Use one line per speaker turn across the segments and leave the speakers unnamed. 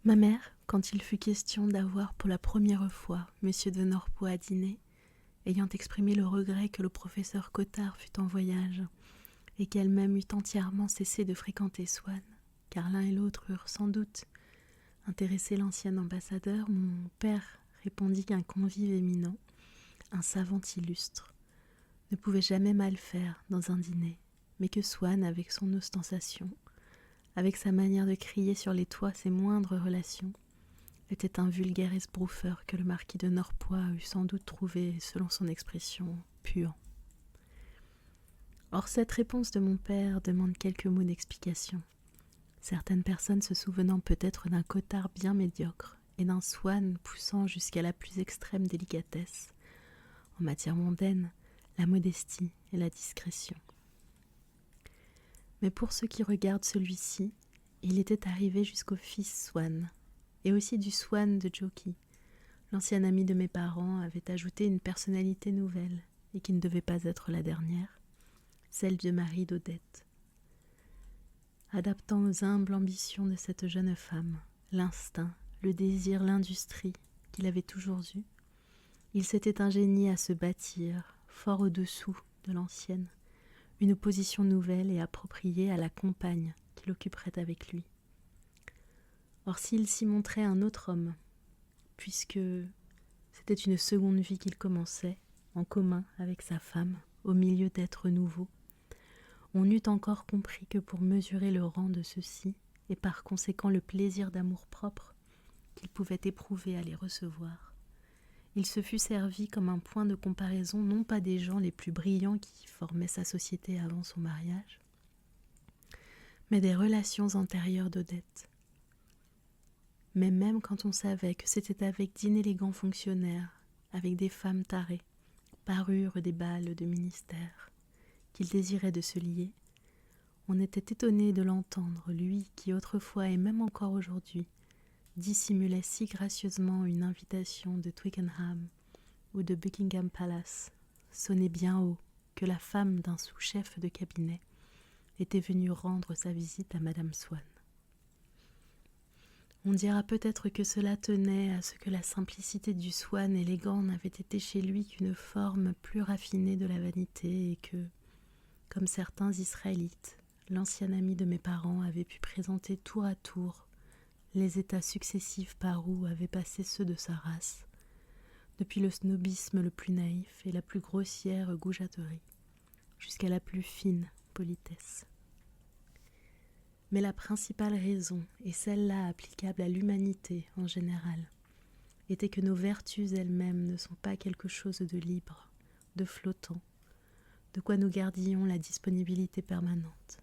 Ma mère, quand il fut question d'avoir pour la première fois Monsieur de Norpois à dîner, ayant exprimé le regret que le professeur Cottard fût en voyage, et qu'elle-même eût entièrement cessé de fréquenter Swann, car l'un et l'autre eurent sans doute intéressé l'ancien ambassadeur, mon père répondit qu'un convive éminent, un savant illustre, ne pouvait jamais mal faire dans un dîner, mais que Swann, avec son ostentation, avec sa manière de crier sur les toits ses moindres relations, était un vulgaire esbrouffeur que le marquis de Norpois eût sans doute trouvé, selon son expression, puant. Or cette réponse de mon père demande quelques mots d'explication. Certaines personnes se souvenant peut-être d'un Cottard bien médiocre et d'un Swann poussant jusqu'à la plus extrême délicatesse, en matière mondaine, la modestie et la discrétion. Mais pour ce qui regarde celui-ci, il était arrivé jusqu'au fils Swann, et aussi du Swann de Jockey. L'ancien ami de mes parents avait ajouté une personnalité nouvelle, et qui ne devait pas être la dernière, celle du mari d'Odette. Adaptant aux humbles ambitions de cette jeune femme, l'instinct, le désir, l'industrie qu'il avait toujours eus, il s'était ingénié à se bâtir, fort au-dessous de l'ancienne, une position nouvelle et appropriée à la compagne qu'il occuperait avec lui. Or s'il s'y montrait un autre homme, puisque c'était une seconde vie qu'il commençait, en commun avec sa femme, au milieu d'êtres nouveaux, on eût encore compris que pour mesurer le rang de ceux-ci, et par conséquent le plaisir d'amour-propre qu'il pouvait éprouver à les recevoir, il se fût servi comme un point de comparaison non pas des gens les plus brillants qui formaient sa société avant son mariage, mais des relations antérieures d'Odette. Mais même quand on savait que c'était avec d'inélégants fonctionnaires, avec des femmes tarées, parures des bals de ministère, qu'il désirait de se lier, on était étonné de l'entendre, lui qui autrefois et même encore aujourd'hui dissimulait si gracieusement une invitation de Twickenham ou de Buckingham Palace, sonner bien haut que la femme d'un sous-chef de cabinet était venue rendre sa visite à Madame Swann. On dira peut-être que cela tenait à ce que la simplicité du Swann élégant n'avait été chez lui qu'une forme plus raffinée de la vanité et que, comme certains Israélites, l'ancien ami de mes parents avait pu présenter tour à tour les états successifs par où avaient passé ceux de sa race, depuis le snobisme le plus naïf et la plus grossière goujaterie, jusqu'à la plus fine politesse. Mais la principale raison, et celle-là applicable à l'humanité en général, était que nos vertus elles-mêmes ne sont pas quelque chose de libre, de flottant, de quoi nous gardions la disponibilité permanente.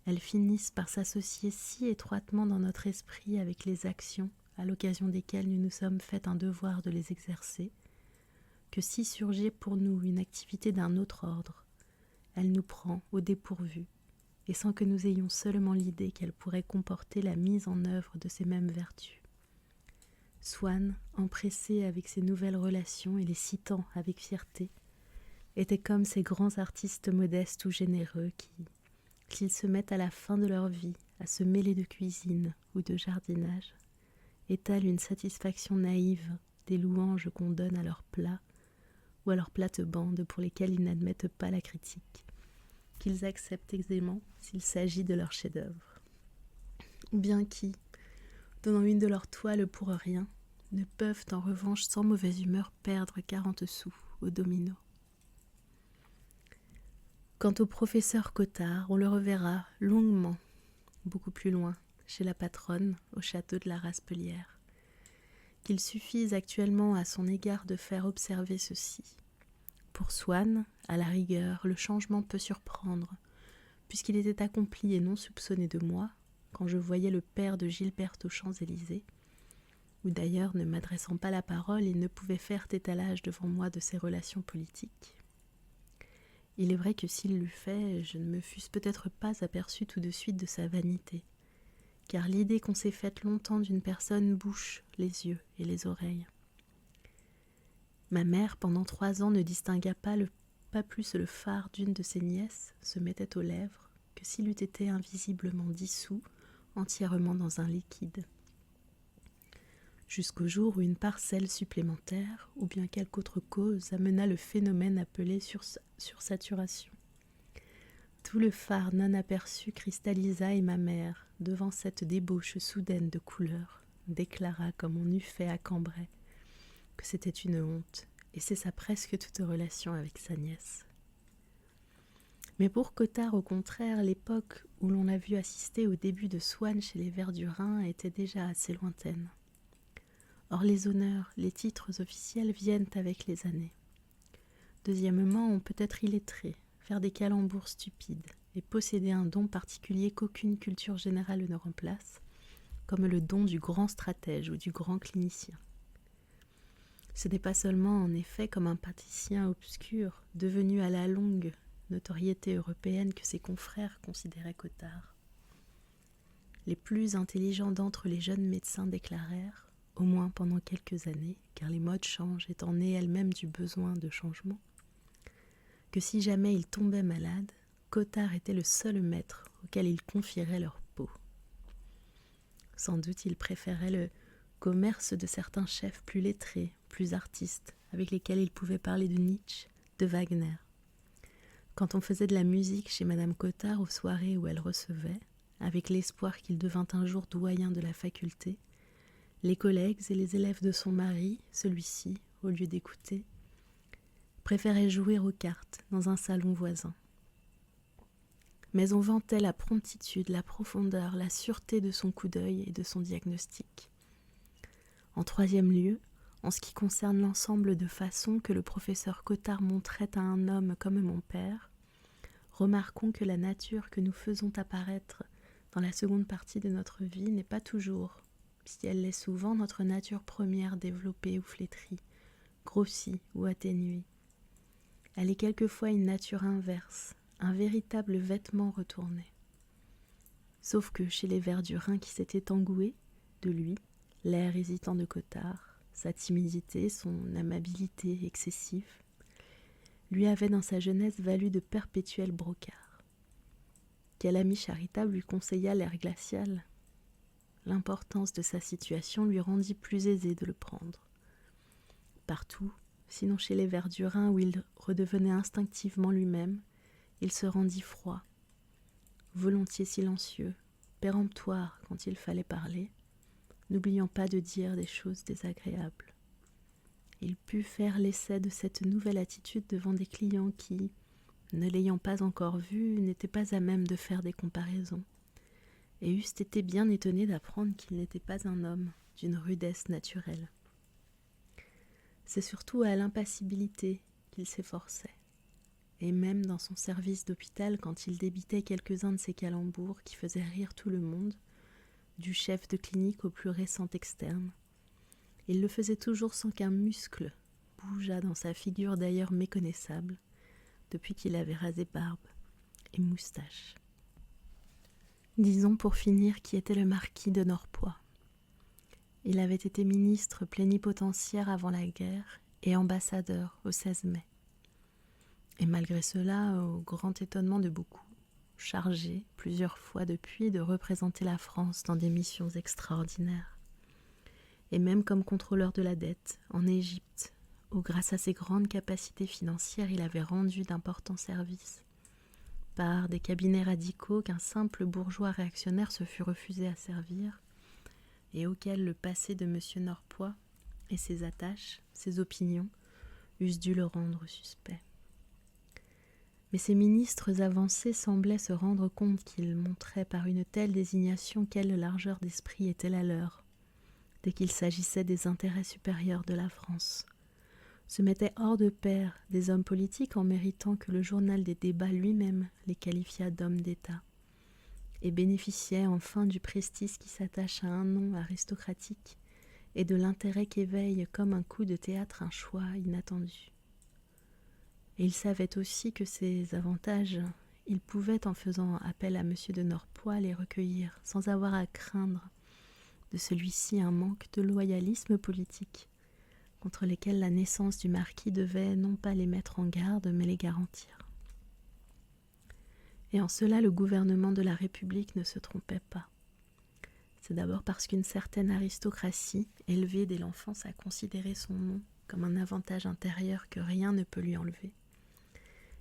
Elles finissent par s'associer si étroitement dans notre esprit avec les actions à l'occasion desquelles nous nous sommes fait un devoir de les exercer, que si surgit pour nous une activité d'un autre ordre, elle nous prend au dépourvu, et sans que nous ayons seulement l'idée qu'elle pourrait comporter la mise en œuvre de ces mêmes vertus. Swann, empressé avec ces nouvelles relations et les citant avec fierté, était comme ces grands artistes modestes ou généreux qu'ils se mettent à la fin de leur vie à se mêler de cuisine ou de jardinage, étalent une satisfaction naïve des louanges qu'on donne à leurs plats ou à leurs plates-bandes pour lesquelles ils n'admettent pas la critique, qu'ils acceptent aisément s'il s'agit de leur chef-d'œuvre, ou bien qui, donnant une de leurs toiles pour rien, ne peuvent en revanche sans mauvaise humeur perdre 40 sous au domino. Quant au professeur Cottard, on le reverra longuement, beaucoup plus loin, chez la patronne, au château de la Raspelière. Qu'il suffise actuellement à son égard de faire observer ceci. Pour Swann, à la rigueur, le changement peut surprendre, puisqu'il était accompli et non soupçonné de moi, quand je voyais le père de Gilberte aux Champs-Élysées, où d'ailleurs, ne m'adressant pas la parole, il ne pouvait faire étalage devant moi de ses relations politiques. Il est vrai que s'il l'eût fait, je ne me fusse peut-être pas aperçu tout de suite de sa vanité, car l'idée qu'on s'est faite longtemps d'une personne bouche les yeux et les oreilles. Ma mère, pendant 3 ans, ne distingua pas plus le phare d'une de ses nièces se mettait aux lèvres que s'il eût été invisiblement dissous, entièrement dans un liquide. jusqu'au jour où une parcelle supplémentaire ou bien quelque autre cause amena le phénomène appelé sursaturation. Tout le phare non aperçu cristallisa et ma mère, devant cette débauche soudaine de couleurs, déclara comme on eût fait à Cambrai que c'était une honte et cessa presque toute relation avec sa nièce. Mais pour Cottard, au contraire, l'époque où l'on l'a vu assister au début de Swann chez les Verdurin était déjà assez lointaine. Or les honneurs, les titres officiels viennent avec les années. Deuxièmement, on peut être illettré, faire des calembours stupides et posséder un don particulier qu'aucune culture générale ne remplace, comme le don du grand stratège ou du grand clinicien. Ce n'est pas seulement en effet comme un praticien obscur, devenu à la longue notoriété européenne que ses confrères considéraient Cottard. Les plus intelligents d'entre les jeunes médecins déclarèrent, au moins pendant quelques années, car les modes changent étant nées elles-mêmes du besoin de changement, que si jamais ils tombaient malades, Cottard était le seul maître auquel ils confieraient leur peau. Sans doute ils préféraient le commerce de certains chefs plus lettrés, plus artistes, avec lesquels ils pouvaient parler de Nietzsche, de Wagner. Quand on faisait de la musique chez Madame Cottard aux soirées où elle recevait, avec l'espoir qu'il devint un jour doyen de la faculté, les collègues et les élèves de son mari, celui-ci, au lieu d'écouter, préféraient jouer aux cartes dans un salon voisin. Mais on vantait la promptitude, la profondeur, la sûreté de son coup d'œil et de son diagnostic. En troisième lieu, en ce qui concerne l'ensemble de façons que le professeur Cottard montrait à un homme comme mon père, remarquons que la nature que nous faisons apparaître dans la seconde partie de notre vie n'est pas toujours, si elle l'est souvent, notre nature première développée ou flétrie, grossie ou atténuée. Elle est quelquefois une nature inverse, un véritable vêtement retourné. Sauf que chez les Verdurin qui s'étaient engoués de lui, l'air hésitant de Cottard, sa timidité, son amabilité excessive, lui avaient dans sa jeunesse valu de perpétuels brocards. Quel ami charitable lui conseilla l'air glacial ? L'importance de sa situation lui rendit plus aisé de le prendre. Partout, sinon chez les Verdurin où il redevenait instinctivement lui-même, il se rendit froid, volontiers silencieux, péremptoire quand il fallait parler, n'oubliant pas de dire des choses désagréables. Il put faire l'essai de cette nouvelle attitude devant des clients qui, ne l'ayant pas encore vu, n'étaient pas à même de faire des comparaisons, et eussent été bien étonnés d'apprendre qu'il n'était pas un homme d'une rudesse naturelle. C'est surtout à l'impassibilité qu'il s'efforçait, et même dans son service d'hôpital, quand il débitait quelques-uns de ces calembours qui faisaient rire tout le monde, du chef de clinique au plus récent externe, il le faisait toujours sans qu'un muscle bougeât dans sa figure d'ailleurs méconnaissable, depuis qu'il avait rasé barbe et moustache. Disons pour finir qui était le marquis de Norpois. Il avait été ministre plénipotentiaire avant la guerre et ambassadeur au 16 mai. Et malgré cela, au grand étonnement de beaucoup, chargé plusieurs fois depuis de représenter la France dans des missions extraordinaires. Et même comme contrôleur de la dette en Égypte, où grâce à ses grandes capacités financières il avait rendu d'importants services, par des cabinets radicaux qu'un simple bourgeois réactionnaire se fut refusé à servir, et auxquels le passé de M. Norpois et ses attaches, ses opinions, eussent dû le rendre suspect. Mais ces ministres avancés semblaient se rendre compte qu'ils montraient par une telle désignation quelle largeur d'esprit était la leur, dès qu'il s'agissait des intérêts supérieurs de la France, se mettaient hors de pair des hommes politiques en méritant que le journal des débats lui-même les qualifiât d'hommes d'État, et bénéficiaient enfin du prestige qui s'attache à un nom aristocratique et de l'intérêt qu'éveille comme un coup de théâtre un choix inattendu. Et il savait aussi que ces avantages, il pouvait, en faisant appel à M. de Norpois, les recueillir, sans avoir à craindre de celui-ci un manque de loyalisme politique, contre lesquels la naissance du marquis devait non pas les mettre en garde, mais les garantir. Et en cela, le gouvernement de la République ne se trompait pas. c'est d'abord parce qu'une certaine aristocratie, élevée dès l'enfance à considérer son nom comme un avantage intérieur que rien ne peut lui enlever,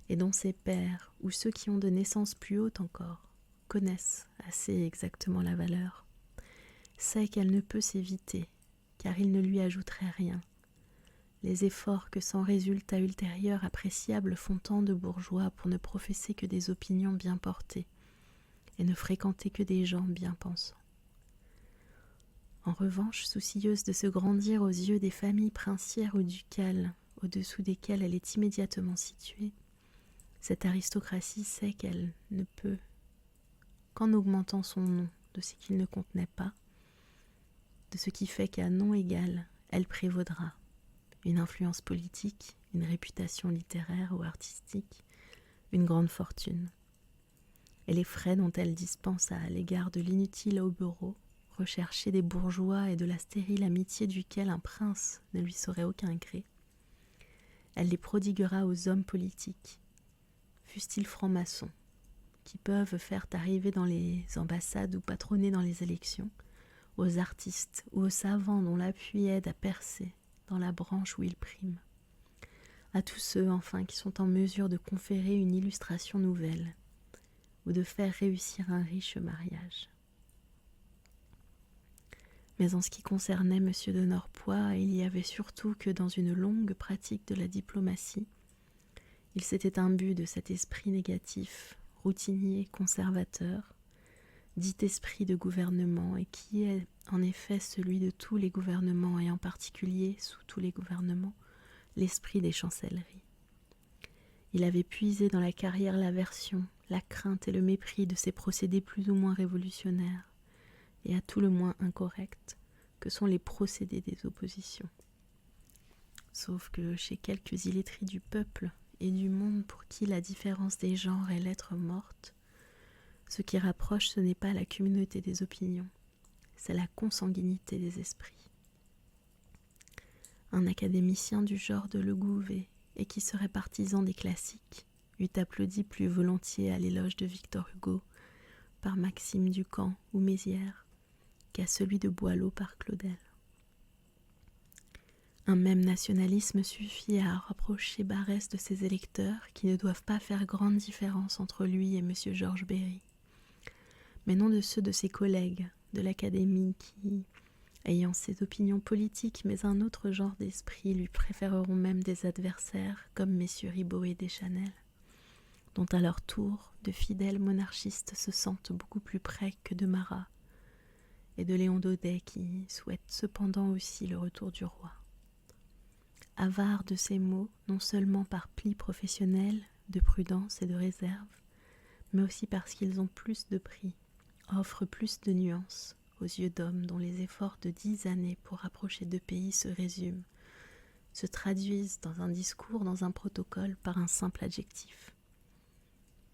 et dont ses pairs, ou ceux qui ont de naissance plus haute encore, connaissent assez exactement la valeur, sait qu'elle ne peut s'éviter, car il ne lui ajouterait rien. Les efforts que sans résultat ultérieur appréciable font tant de bourgeois pour ne professer que des opinions bien portées, et ne fréquenter que des gens bien pensants. En revanche, soucieuse de se grandir aux yeux des familles princières ou ducales, au-dessous desquelles elle est immédiatement située, cette aristocratie sait qu'elle ne peut, qu'en augmentant son nom de ce qu'il ne contenait pas, de ce qui fait qu'à nom égal, elle prévaudra une influence politique, une réputation littéraire ou artistique, une grande fortune. Et les frais dont elle dispense à l'égard de l'inutile hobereau, recherché des bourgeois et de la stérile amitié duquel un prince ne lui saurait aucun gré, elle les prodiguera aux hommes politiques, fussent-ils francs-maçons, qui peuvent faire arriver dans les ambassades ou patronner dans les élections, aux artistes ou aux savants dont l'appui aide à percer dans la branche où ils priment, à tous ceux enfin qui sont en mesure de conférer une illustration nouvelle ou de faire réussir un riche mariage. Mais en ce qui concernait M. de Norpois, il y avait surtout que dans une longue pratique de la diplomatie, il s'était imbu de cet esprit négatif, routinier, conservateur, dit esprit de gouvernement, et qui est en effet celui de tous les gouvernements, et en particulier, sous tous les gouvernements, l'esprit des chancelleries. Il avait puisé dans la carrière l'aversion, la crainte et le mépris de ces procédés plus ou moins révolutionnaires, et à tout le moins incorrects, que sont les procédés des oppositions. Sauf que chez quelques illettrés du peuple et du monde pour qui la différence des genres est lettre morte, ce qui rapproche, ce n'est pas la communauté des opinions, c'est la consanguinité des esprits. Un académicien du genre de Le Gouvet, et qui serait partisan des classiques, eût applaudi plus volontiers à l'éloge de Victor Hugo par Maxime Ducamp ou Mézières qu'à celui de Boileau par Claudel. Un même nationalisme suffit à rapprocher Barrès de ses électeurs qui ne doivent pas faire grande différence entre lui et M. Georges Berry, mais non de ceux de ses collègues de l'Académie qui, ayant ses opinions politiques mais un autre genre d'esprit, lui préféreront même des adversaires comme messieurs Ribot et Deschanel, dont à leur tour de fidèles monarchistes se sentent beaucoup plus près que de Marat, et de Léon Daudet qui souhaite cependant aussi le retour du roi. Avare de ces mots, non seulement par pli professionnel, de prudence et de réserve, mais aussi parce qu'ils ont plus de prix, offrent plus de nuances aux yeux d'hommes dont les efforts de 10 années pour rapprocher deux pays se résument, se traduisent dans un discours, dans un protocole, par un simple adjectif.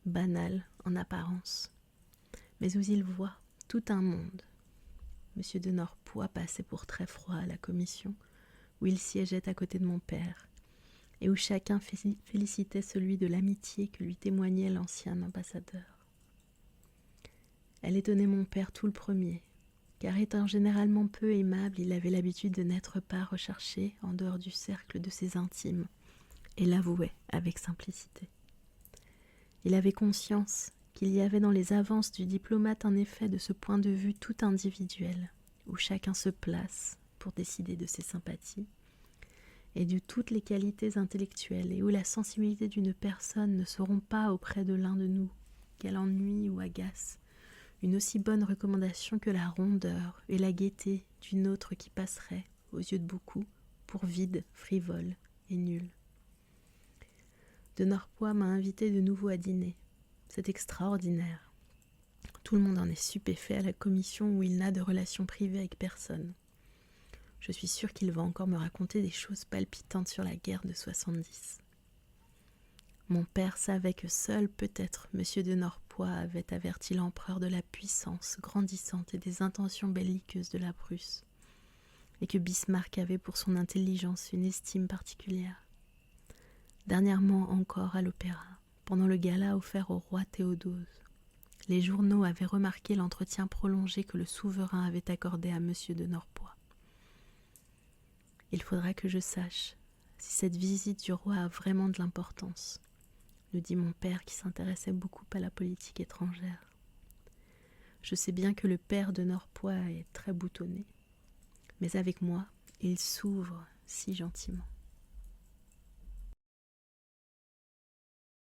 Banal en apparence, mais où ils voient tout un monde. M. de Norpois passait pour très froid à la commission, où il siégeait à côté de mon père, et où chacun félicitait celui de l'amitié que lui témoignait l'ancien ambassadeur. Elle étonnait mon père tout le premier, car étant généralement peu aimable, il avait l'habitude de n'être pas recherché en dehors du cercle de ses intimes, et l'avouait avec simplicité. Il avait conscience qu'il y avait dans les avances du diplomate un effet de ce point de vue tout individuel, où chacun se place pour décider de ses sympathies, et de toutes les qualités intellectuelles, et où la sensibilité d'une personne ne seront pas auprès de l'un de nous, qu'elle ennuie ou agace, une aussi bonne recommandation que la rondeur et la gaieté d'une autre qui passerait, aux yeux de beaucoup, pour vide, frivole et nulle. De Norpois m'a invité de nouveau à dîner. C'est extraordinaire. Tout le monde en est stupéfait à la commission où il n'a de relations privées avec personne. Je suis sûre qu'il va encore me raconter des choses palpitantes sur la guerre de 70. Mon père savait que seul, peut-être, M. de Norpois avait averti l'empereur de la puissance grandissante et des intentions belliqueuses de la Prusse, et que Bismarck avait pour son intelligence une estime particulière. Dernièrement encore à l'opéra, pendant le gala offert au roi Théodose, Les journaux avaient remarqué l'entretien prolongé que le souverain avait accordé à Monsieur de Norpois. Il faudra que je sache si cette visite du roi a vraiment de l'importance, nous dit mon père qui s'intéressait beaucoup à la politique étrangère. Je sais bien que le père de Norpois est très boutonné, mais avec moi, il s'ouvre si gentiment.